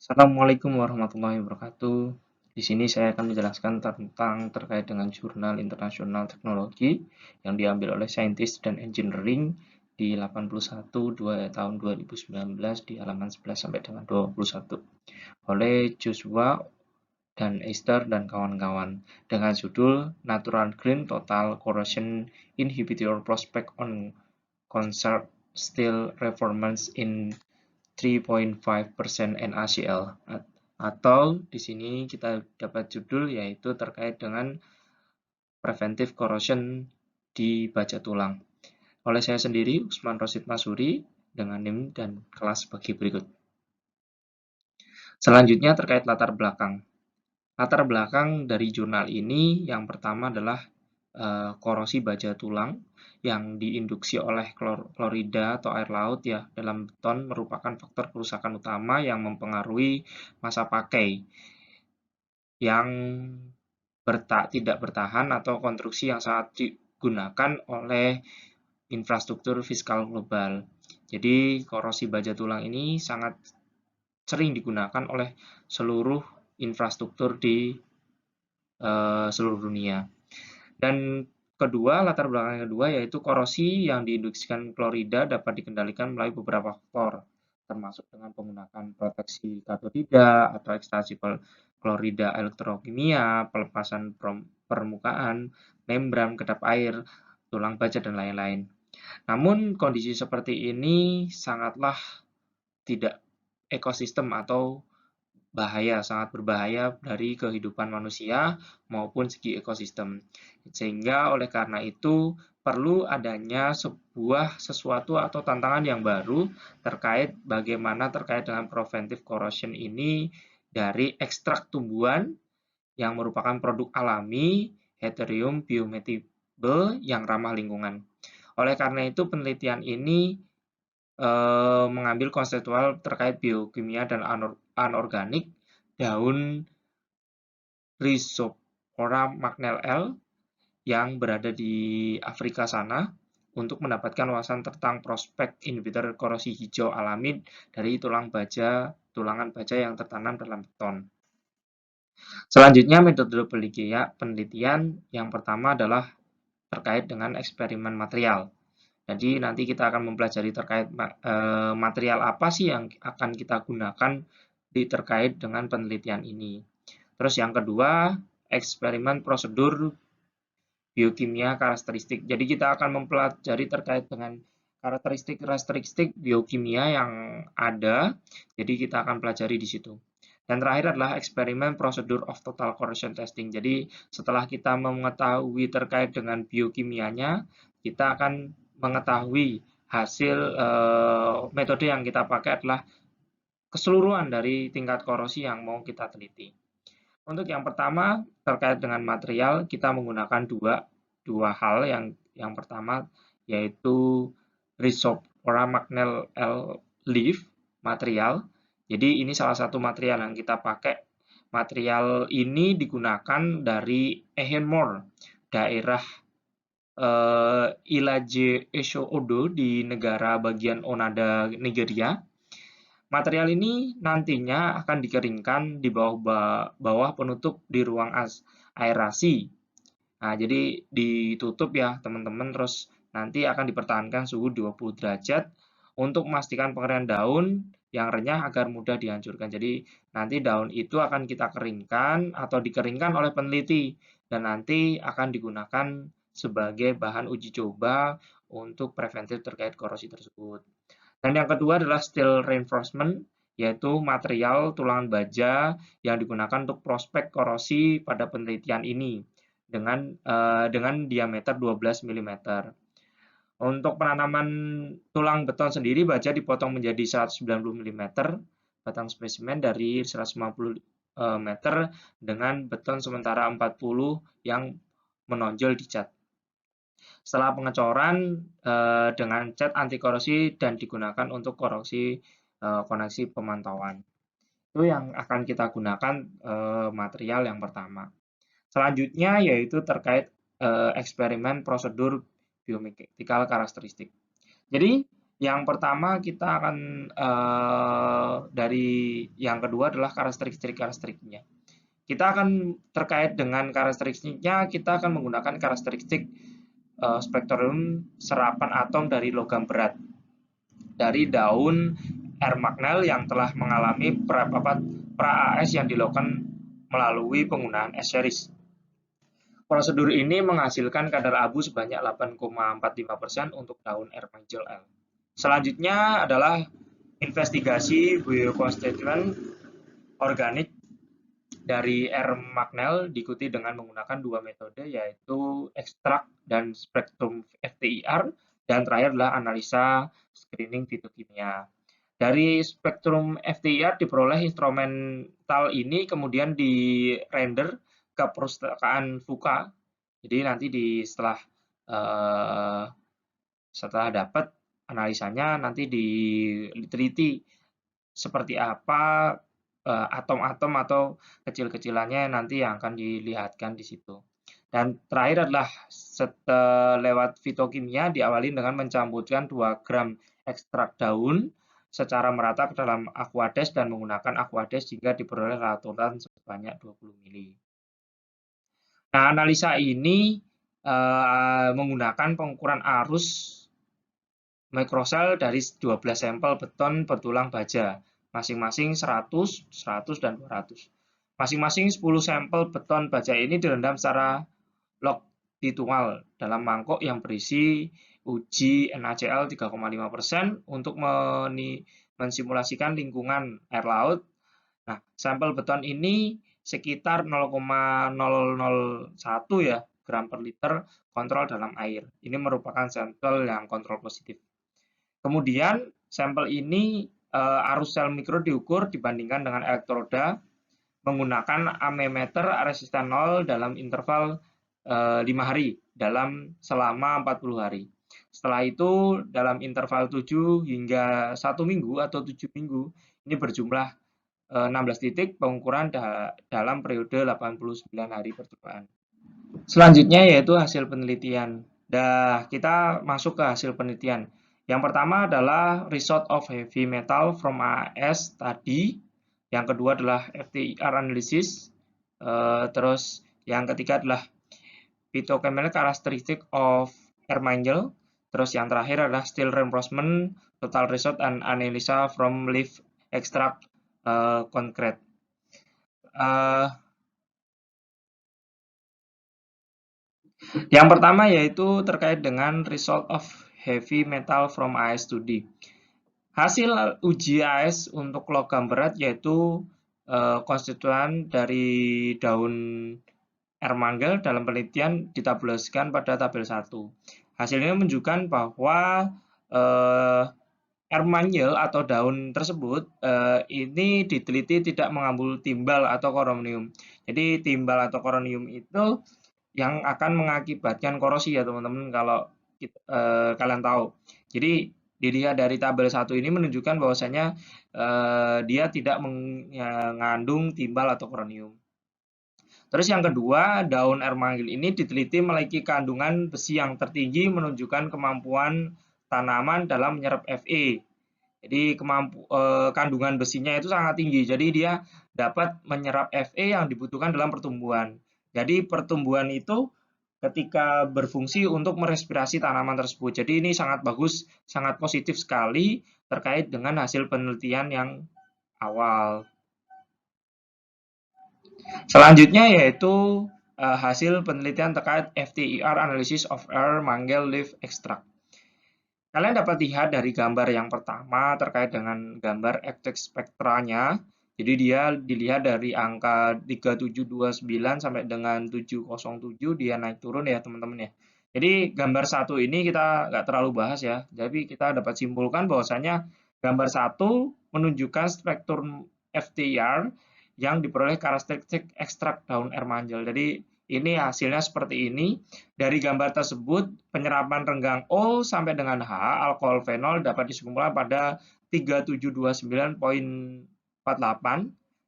Assalamualaikum warahmatullahi wabarakatuh. Di sini saya akan menjelaskan tentang terkait dengan jurnal internasional teknologi yang diambil oleh Scientist dan Engineering di 81 tahun 2019 di halaman 11 sampai dengan 21 oleh Joshua dan Esther dan kawan-kawan dengan judul Natural Green Total Corrosion Inhibitor Prospect on Concert Steel Reformance in 3.5% NaCl, atau di sini kita dapat judul yaitu terkait dengan preventive corrosion di baja tulang. Oleh saya sendiri, Usman Rosid Masuri, dengan NIM dan kelas bagi berikut. Selanjutnya terkait latar belakang. Latar belakang dari jurnal ini yang pertama adalah korosi baja tulang yang diinduksi oleh klorida atau air laut ya dalam beton merupakan faktor kerusakan utama yang mempengaruhi masa pakai yang tidak bertahan atau konstruksi yang sangat digunakan oleh infrastruktur fiskal global. Jadi korosi baja tulang ini sangat sering digunakan oleh seluruh infrastruktur di seluruh dunia. Dan latar belakang yang kedua yaitu korosi yang diinduksikan klorida dapat dikendalikan melalui beberapa faktor, termasuk dengan penggunaan proteksi katodida atau ekstraksi klorida elektrokimia, pelepasan permukaan, membran kedap air, tulang baja, dan lain-lain. Namun kondisi seperti ini sangatlah tidak ekosistem atau sangat berbahaya dari kehidupan manusia maupun segi ekosistem. Sehingga oleh karena itu perlu adanya sesuatu atau tantangan yang baru terkait dengan preventive corrosion ini dari ekstrak tumbuhan yang merupakan produk alami Hetherium biomedible yang ramah lingkungan. Oleh karena itu penelitian ini mengambil konseptual terkait biokimia dan anorganik daun Rhizopora Magnell L yang berada di Afrika sana untuk mendapatkan wawasan tentang prospek inhibitor korosi hijau alami dari tulangan baja yang tertanam dalam beton. Selanjutnya metode penelitian yang pertama adalah terkait dengan eksperimen material. Jadi nanti kita akan mempelajari terkait material apa sih yang akan kita gunakan terkait dengan penelitian ini. Terus yang kedua, eksperimen prosedur biokimia karakteristik. Jadi kita akan mempelajari terkait dengan karakteristik biokimia yang ada. Jadi kita akan pelajari di situ. Dan terakhir adalah eksperimen prosedur of total corrosion testing. Jadi setelah kita mengetahui terkait dengan biokimianya, kita akan mengetahui hasil metode yang kita pakai adalah keseluruhan dari tingkat korosi yang mau kita teliti. Untuk yang pertama terkait dengan material, kita menggunakan dua hal. Yang pertama yaitu Rhizopora Magnell L leaf material. Jadi ini salah satu material yang kita pakai. Material ini digunakan dari Ehrenmoor, daerah Ilaje Esho-Odo di negara bagian Onada, Nigeria. Material ini nantinya akan dikeringkan di bawah penutup di ruang aerasi. Nah, jadi ditutup ya teman-teman, terus nanti akan dipertahankan suhu 20 derajat untuk memastikan pengeringan daun yang renyah agar mudah dihancurkan. Jadi nanti daun itu akan kita keringkan atau dikeringkan oleh peneliti dan nanti akan digunakan sebagai bahan uji coba untuk preventif terkait korosi tersebut. Dan yang kedua adalah steel reinforcement, yaitu material tulangan baja yang digunakan untuk prospek korosi pada penelitian ini dengan diameter 12 mm. Untuk penanaman tulang beton sendiri, baja dipotong menjadi 190 mm, batang spesimen dari 150 meter dengan beton sementara 40 yang menonjol dicat. Setelah pengecoran dengan cat anti korosi dan digunakan untuk koneksi pemantauan. Itu yang akan kita gunakan material yang pertama. Selanjutnya yaitu terkait eksperimen prosedur biomedical karakteristik. Jadi Yang pertama kita akan dari yang kedua adalah karakteristiknya. Kita akan terkait dengan karakteristiknya, kita akan menggunakan karakteristik spektrum serapan atom dari logam berat dari daun air magnel yang telah mengalami pra-AS yang dilakukan melalui penggunaan S-series. Prosedur ini menghasilkan kadar abu sebanyak 8,45% untuk daun air magnel L. Selanjutnya adalah investigasi biokonstituen organik dari air magnel diikuti dengan menggunakan dua metode yaitu ekstrak dan spektrum FTIR, dan terakhir adalah analisa screening fitokimia. Dari spektrum FTIR diperoleh instrumental ini kemudian di render ke perpustakaan VUCA. Jadi nanti setelah dapat analisanya nanti diteliti seperti apa atom-atom atau kecil-kecilannya nanti yang akan dilihatkan di situ. Dan terakhir adalah lewat fitokimia diawali dengan mencampurkan 2 gram ekstrak daun secara merata ke dalam aquades dan menggunakan aquades jika diperoleh ratusan sebanyak 20 ml. Nah, analisa ini menggunakan pengukuran arus mikrosel dari 12 sampel beton bertulang baja, masing-masing 100, 100, dan 200. Masing-masing 10 sampel beton baja ini direndam secara longitudinal dalam mangkok yang berisi uji NaCl 3,5% untuk mensimulasikan lingkungan air laut. Nah, sampel beton ini sekitar 0,001 ya gram per liter kontrol dalam air. Ini merupakan sampel yang kontrol positif. Kemudian sampel ini arus sel mikro diukur dibandingkan dengan elektroda menggunakan ammeter resisten 0 dalam interval 5 hari selama 40 hari. Setelah itu dalam interval 7 hingga 1 minggu atau 7 minggu ini berjumlah 16 titik pengukuran dalam periode 89 hari percobaan. Selanjutnya yaitu hasil penelitian. Kita masuk ke hasil penelitian. Yang pertama adalah result of heavy metal from AS tadi. Yang kedua adalah FTIR analysis. Terus yang ketiga adalah phytochemical characteristic of air magnel. Terus yang terakhir adalah steel reinforcement, total result and analysis from leaf extract concrete. Yang pertama yaitu terkait dengan result of heavy metal from AS studi. Hasil uji AS untuk logam berat yaitu konstituen dari daun air magnel dalam penelitian ditabulasikan pada tabel 1. Hasilnya menunjukkan bahwa air magnel atau daun tersebut ini diteliti tidak mengandung timbal atau koronium. Jadi timbal atau koronium itu yang akan mengakibatkan korosi ya teman-teman kalau kalian tahu. Jadi dilihat dari tabel 1 ini menunjukkan bahwasanya dia tidak mengandung timbal atau koronium. Terus yang kedua, daun air magnel ini diteliti memiliki kandungan besi yang tertinggi menunjukkan kemampuan tanaman dalam menyerap Fe. Jadi kandungan besinya itu sangat tinggi. Jadi dia dapat menyerap Fe yang dibutuhkan dalam pertumbuhan. Jadi pertumbuhan itu ketika berfungsi untuk merespirasi tanaman tersebut. Jadi ini sangat bagus, sangat positif sekali terkait dengan hasil penelitian yang awal. Selanjutnya yaitu hasil penelitian terkait FTIR analysis of air magnel leaf extract. Kalian dapat lihat dari gambar yang pertama terkait dengan gambar ekstrak spektranya. Jadi dia dilihat dari angka 3729 sampai dengan 707 dia naik turun ya teman-teman ya. Jadi gambar 1 ini kita nggak terlalu bahas ya. Jadi kita dapat simpulkan bahwasanya gambar 1 menunjukkan spektrum FTIR yang diperoleh karakteristik ekstrak daun air magnel. Jadi ini hasilnya seperti ini. Dari gambar tersebut, penyerapan renggang O sampai dengan H, alkohol fenol dapat disimpulkan pada 3729,48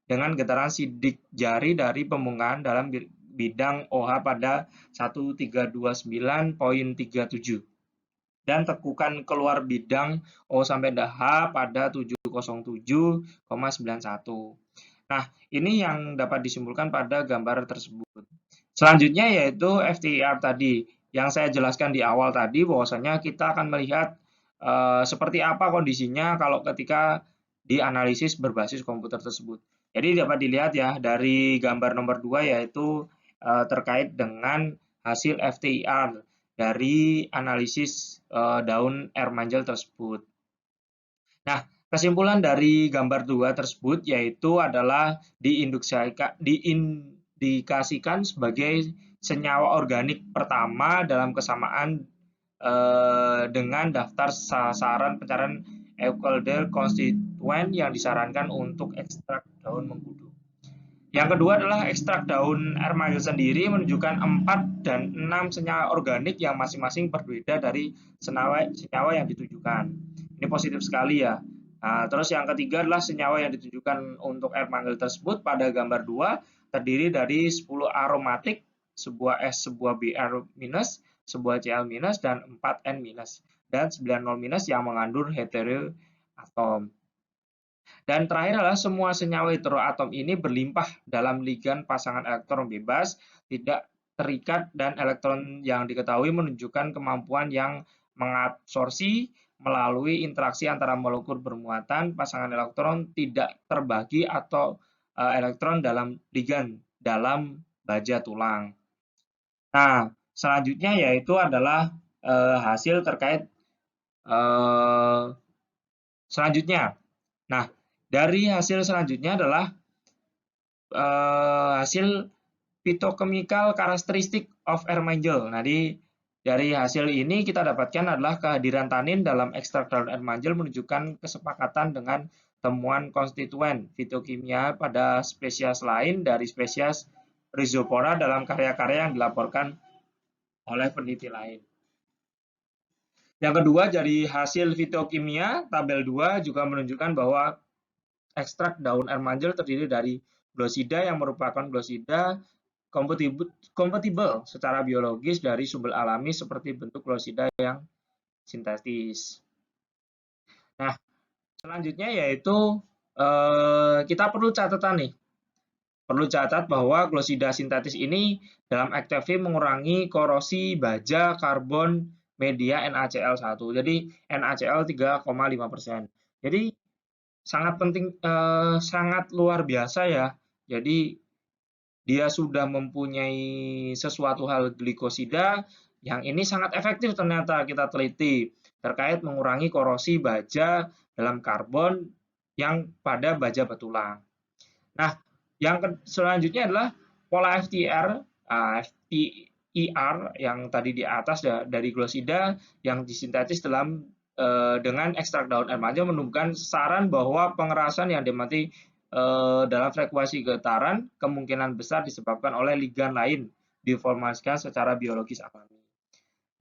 dengan getaran sidik jari dari pembongkaran dalam bidang OH pada 1329,37. dan tekukan keluar bidang O sampai H pada 707,91. Nah, ini yang dapat disimpulkan pada gambar tersebut. Selanjutnya yaitu FTIR tadi, yang saya jelaskan di awal tadi bahwasanya kita akan melihat seperti apa kondisinya kalau ketika dianalisis berbasis komputer tersebut. Jadi dapat dilihat ya dari gambar nomor 2 yaitu terkait dengan hasil FTIR dari analisis daun air manjel tersebut. Nah, kesimpulan dari gambar 2 tersebut yaitu adalah diindikasikan sebagai senyawa organik pertama dalam kesamaan dengan daftar sasaran pencarian Euclidean konstituen yang disarankan untuk ekstrak daun mengkudu. Yang kedua adalah ekstrak daun air manjel sendiri menunjukkan 4 dan 6 senyawa organik yang masing-masing berbeda dari senyawa yang ditujukan. Ini positif sekali ya. Nah, terus yang ketiga adalah senyawa yang ditunjukkan untuk air manjel tersebut pada gambar 2 terdiri dari 10 aromatik, sebuah S, sebuah Br-, sebuah Cl-, dan 4 N-, dan 9 0- yang mengandung heteroatom. Dan terakhir adalah semua senyawa heteroatom ini berlimpah dalam ligan pasangan elektron bebas, tidak terikat, dan elektron yang diketahui menunjukkan kemampuan yang mengabsorpsi melalui interaksi antara molekul bermuatan pasangan elektron tidak terbagi atau elektron dalam ligan dalam baja tulang. Nah, selanjutnya yaitu adalah hasil terkait selanjutnya. Nah, dari hasil selanjutnya adalah hasil phytochemical characteristic of air manjel. Nah, dari hasil ini kita dapatkan adalah kehadiran tanin dalam ekstrak daun air manjel menunjukkan kesepakatan dengan temuan konstituen fitokimia pada spesies lain dari spesies Rhizopora dalam karya-karya yang dilaporkan oleh peneliti lain. Yang kedua, dari hasil fitokimia, tabel 2 juga menunjukkan bahwa ekstrak daun air manjel terdiri dari glosida yang merupakan glosida kompatibel secara biologis dari sumber alami seperti bentuk glosida yang sintetis. Nah, selanjutnya yaitu kita perlu catatan nih. Perlu catat bahwa glosida sintetis ini dalam aktif mengurangi korosi baja karbon media NaCl1. Jadi NaCl 3,5%. Jadi sangat penting, sangat luar biasa ya. Jadi dia sudah mempunyai sesuatu hal glikosida yang ini sangat efektif ternyata kita teliti terkait mengurangi korosi baja dalam karbon yang pada baja betulang. Nah, yang selanjutnya adalah pola FTIR, FTIR yang tadi di atas dari glosida yang disintetis dengan ekstrak daun air manjel menunjukkan saran bahwa pengerasan yang dimati dalam frekuensi getaran kemungkinan besar disebabkan oleh ligan lain diformasikan secara biologis alami.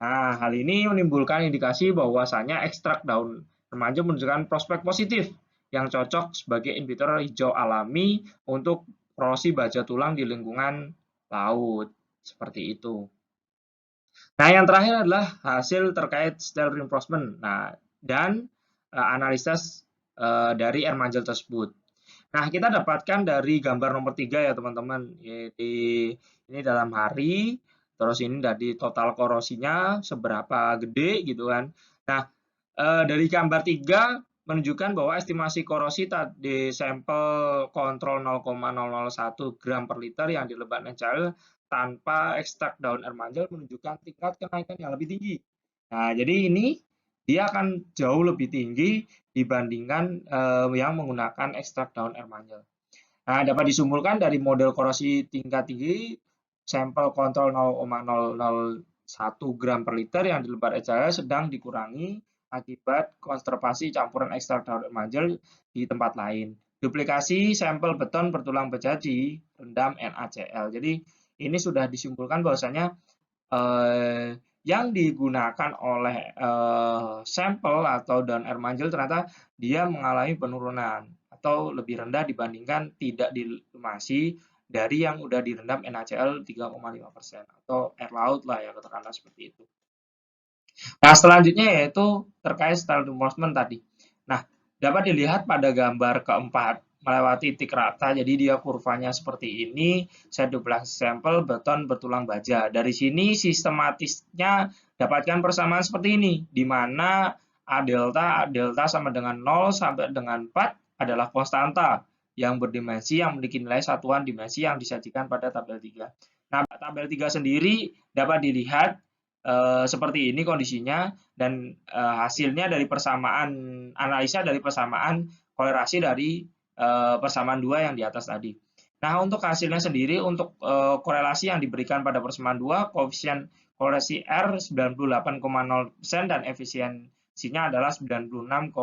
Nah, hal ini menimbulkan indikasi bahwasanya ekstrak daun air manjel menunjukkan prospek positif yang cocok sebagai inhibitor hijau alami untuk korosi baja tulang di lingkungan laut. Seperti itu. Nah, yang terakhir adalah hasil terkait style reinforcement. Nah, dan analisis dari air manjel tersebut. Nah, kita dapatkan dari gambar nomor 3 ya teman-teman. Ini dalam hari, terus ini dari total korosinya seberapa gede gitu kan. Nah, dari gambar 3 menunjukkan bahwa estimasi korosi di sampel kontrol 0,001 gram per liter yang dilebat NaCl tanpa ekstrak daun air manjel menunjukkan tingkat kenaikan yang lebih tinggi. Nah, jadi ini dia akan jauh lebih tinggi dibandingkan yang menggunakan ekstrak daun air manjel. Nah, dapat disimpulkan dari model korosi tingkat tinggi sampel kontrol 0,001 gram per liter yang dilebat NaCl sedang dikurangi akibat konservasi campuran ekstrak daun air manjel di tempat lain. Duplikasi sampel beton bertulang baja di rendam NaCl. Jadi ini sudah disimpulkan bahwasanya yang digunakan oleh sampel atau daun air manjel ternyata dia mengalami penurunan atau lebih rendah dibandingkan tidak dilumasi dari yang udah direndam NaCl 3,5% atau air laut lah ya katakanlah seperti itu. Nah, selanjutnya yaitu terkait style reinforcement tadi. Nah, dapat dilihat pada gambar keempat melewati titik rata, jadi dia kurvanya seperti ini, saya duplikasi sampel, beton bertulang baja. Dari sini sistematisnya dapatkan persamaan seperti ini, di mana A delta sama dengan 0 sampai dengan 4 adalah konstanta yang berdimensi yang memiliki nilai satuan dimensi yang disajikan pada tabel 3. Nah, tabel 3 sendiri dapat dilihat seperti ini kondisinya dan hasilnya dari persamaan analisa dari persamaan kolerasi dari persamaan dua yang di atas tadi. Nah, untuk hasilnya sendiri untuk korelasi yang diberikan pada persamaan dua, koefisien korelasi R 98,0% dan efisiensinya adalah 96,15%.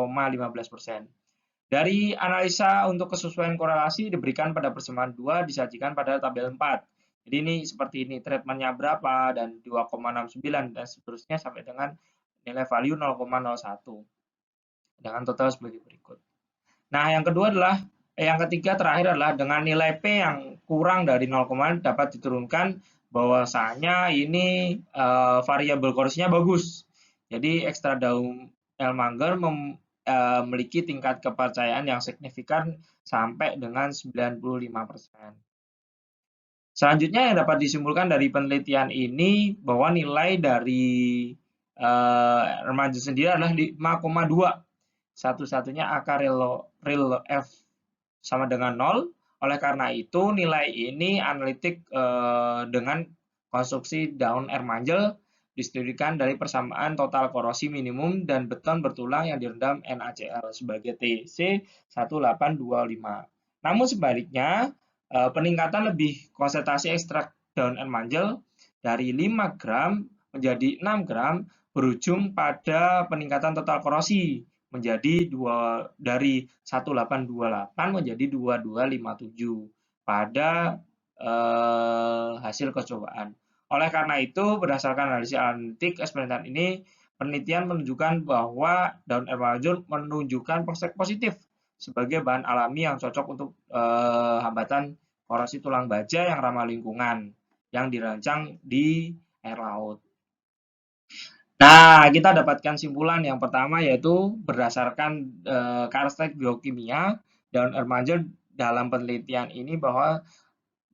Dari analisa untuk kesesuaian korelasi diberikan pada persamaan 2 disajikan pada tabel 4. Jadi ini seperti ini, treatmentnya berapa, dan 2,69, dan seterusnya sampai dengan nilai value 0,01. Dengan total sebagai berikut. Nah, yang kedua adalah, yang ketiga terakhir adalah dengan nilai P yang kurang dari 0, dapat diturunkan bahwasanya ini variabel korelasinya bagus. Jadi ekstra daun Elmanger memiliki tingkat kepercayaan yang signifikan sampai dengan 95%. Selanjutnya yang dapat disimpulkan dari penelitian ini bahwa nilai dari remaja sendiri adalah 5,2. Satu-satunya akar real F sama dengan 0. Oleh karena itu nilai ini analitik dengan konstruksi daun Ermanjel distudikan dari persamaan total korosi minimum dan beton bertulang yang direndam NaCl sebagai TC 1825. Namun sebaliknya, peningkatan lebih konsentrasi ekstrak daun Ermanjel dari 5 gram menjadi 6 gram berujung pada peningkatan total korosi menjadi dari 1828 menjadi 2257 pada hasil percobaan. Oleh karena itu, berdasarkan analisis analitik eksperimen ini, penelitian menunjukkan bahwa daun Ermanjel menunjukkan prospek positif sebagai bahan alami yang cocok untuk hambatan korosi tulang baja yang ramah lingkungan yang dirancang di air laut. Nah, kita dapatkan simpulan yang pertama yaitu berdasarkan karakteristik biokimia daun Ermanjel dalam penelitian ini bahwa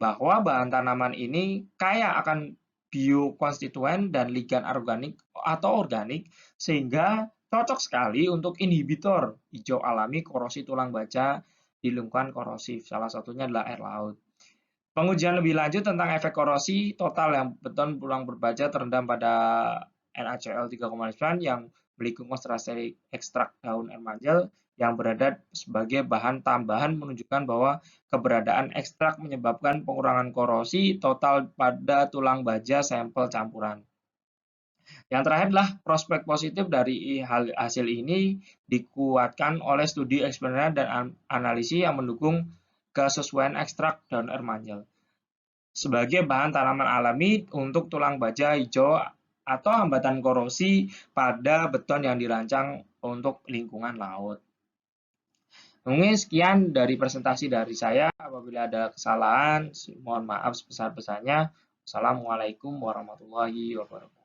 bahan tanaman ini kaya akan biokonstituen dan ligan organik atau organik sehingga cocok sekali untuk inhibitor hijau alami korosi tulang baja di lingkungan korosif. Salah satunya adalah air laut. Pengujian lebih lanjut tentang efek korosi total yang beton tulang berbaja terendam pada NaCl 3,9 yang memiliki konsentrasi ekstrak daun Ermanjel yang berada sebagai bahan tambahan menunjukkan bahwa keberadaan ekstrak menyebabkan pengurangan korosi total pada tulang baja sampel campuran. Yang terakhir adalah prospek positif dari hasil ini dikuatkan oleh studi eksperimen dan analisis yang mendukung kesesuaian ekstrak daun Ermanjel sebagai bahan tanaman alami untuk tulang baja hijau atau hambatan korosi pada beton yang dirancang untuk lingkungan laut. Mungkin sekian dari presentasi dari saya. Apabila ada kesalahan, mohon maaf sebesar-besarnya. Assalamualaikum warahmatullahi wabarakatuh.